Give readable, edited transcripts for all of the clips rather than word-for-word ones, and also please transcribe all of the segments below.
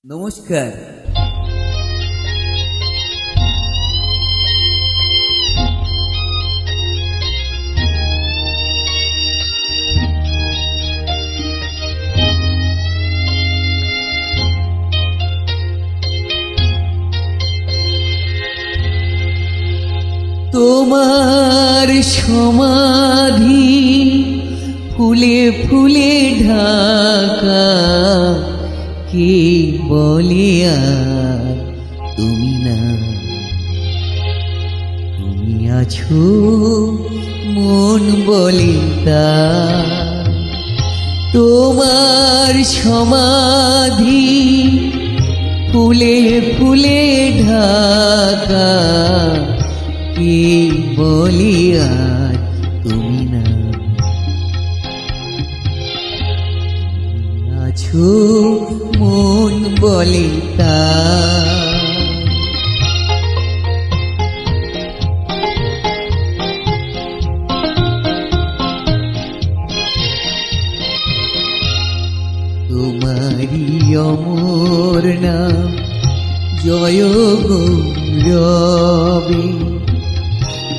নমস্কার। তোমার সমাধি ফুলে ফুলে ঢাকা, কে বলে আর তুমি না? তুমি আছো মন বলে তা। তোমার সমাধি ফুলে ফুলে ঢাকা, কে বলে আর তুমি না? আছো মন বলে তা। তোমারি অমর নাম জয় গৌরবে,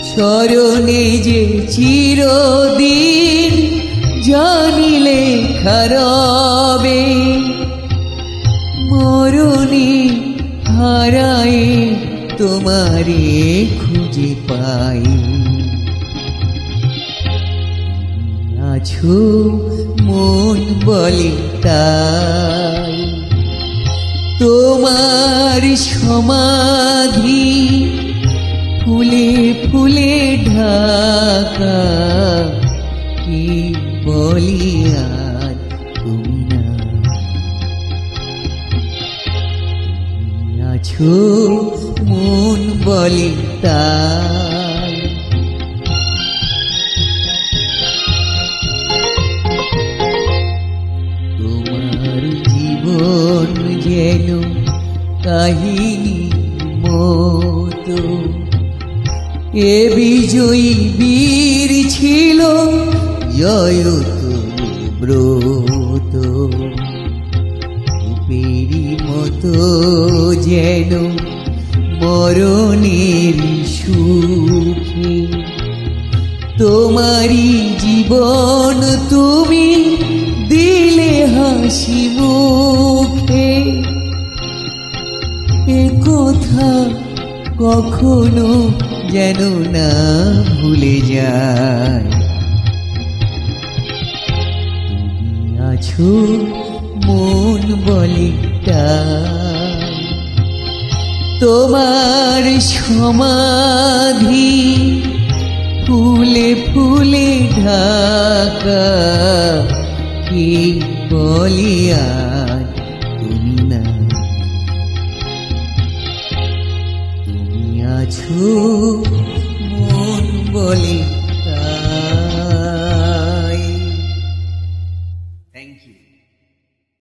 স্মরণে যে চিরদিন জানিলে খারবে। মরণে হারায় তোমারে খুঁজে পাই, আছো মন বলে তাই। তোমার সমাধি ফুলে ফুলে ঢাকা, কে বলি আর তুমি না? তুমি আছো মন বলে তাই। তোমার জীবন যেন কাহিনী মতো, এ বিজয়ী বীর ছিল জয়ত ব্রত। রূপেরই মতো যেন মরণের সুখে, তোমারই জীবন তুমি দিলে হাসি মুখে। এ কথা কখনো যেন না ভুলে যায়, তুমি আছো মন বলে তাই। তোমার সমাধি ফুলে ফুলে ঢাকা, কে বলে আর তুমি না? তুমি আছো মন বলে